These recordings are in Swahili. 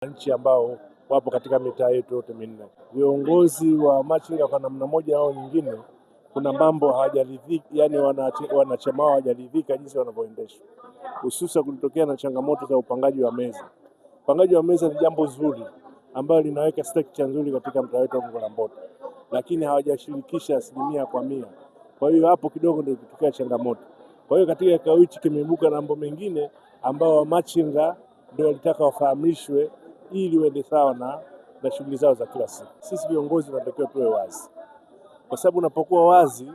nchi ambao wapo katika mitaa yetu yote minne. Viongozi wa machinga kwa namna moja au nyingine, kuna mambo hawajaridhika, yani wanachama wao hawajaridhika jinsi wanavyoendeshwa, hususan kulitokea na changamoto za upangaji wa meza. Upangaji wa meza ni jambo zuri ambalo linaweka structure nzuri katika mtaa wetu wa Gongo la Mboto, lakini hawajashirikisha 100%. Kwa hiyo hapo kidogo ndio kutokea changamoto. Kwa hiyo katika kikao hichi kimeibuka na mambo mengine ambao wamachinga ndio walitaka wafahamishwe ili waende sawa na shughuli zao za kila siku. Sisi viongozi tunatakiwa tuwe wazi, kwa sababu unapokuwa wazi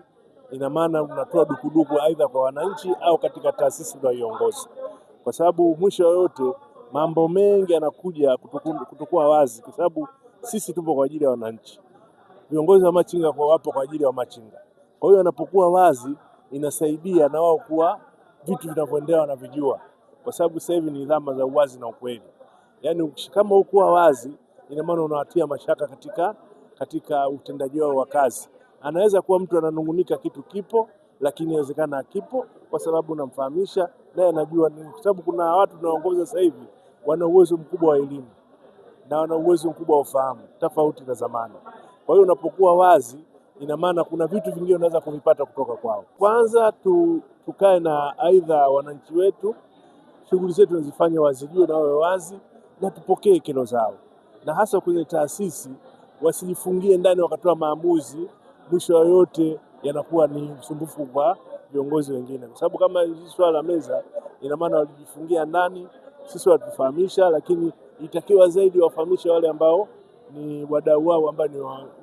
ina maana unatoa dukuduku aidha kwa wananchi au katika taasisi za viongozi, kwa sababu mwisho yote mambo mengi yanakuja kutokuwa wazi, kwa sababu sisi tupo kwa ajili ya wananchi. Viongozi wa machinga wapo kwa ajili ya machinga. Kwa hiyo wanapokuwa wazi inasaidia na wao kuwa vitu vinavyoendelea wanavijua, kwa sababu sasa hivi ni dhama za uwazi na ukweli. Yaani kama ukuwa wazi ina maana unawatia mashaka katika utendaji wao wa kazi. Anaweza kuwa mtu ananungunika kitu kipo, lakini inawezekana hakipo, kwa sababu unamfahamisha naye anajua nini, kwa sababu kuna watu tunaongoza sasa hivi wana uwezo mkubwa wa elimu na wana uwezo mkubwa wa ufahamu tofauti na zamani. Kwa hiyo unapokuwa wazi ina maana kuna vitu vingine unaweza kuvipata kutoka kwao. Kwanza tukae na aidha wananchi wetu, shughuli zetu nazifanya wazijue na wawe wazi, na tupokee kero zao, na hasa kwenye taasisi wasijifungie ndani wakatoa maamuzi, mwisho yote yanakuwa ni usumbufu kwa viongozi wengine, kwa sababu kama hili swala la meza ina maana walijifungia ndani. Sisi watufahamisha, lakini itakiwa zaidi wafahamishe wale ambao ni wadau wao ambao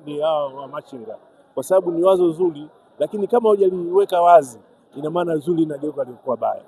ni hao wa machinga, kwa sababu ni wazo zuri, lakini kama hujaliweka wazi ina maana zuri inageuka kuwa baya.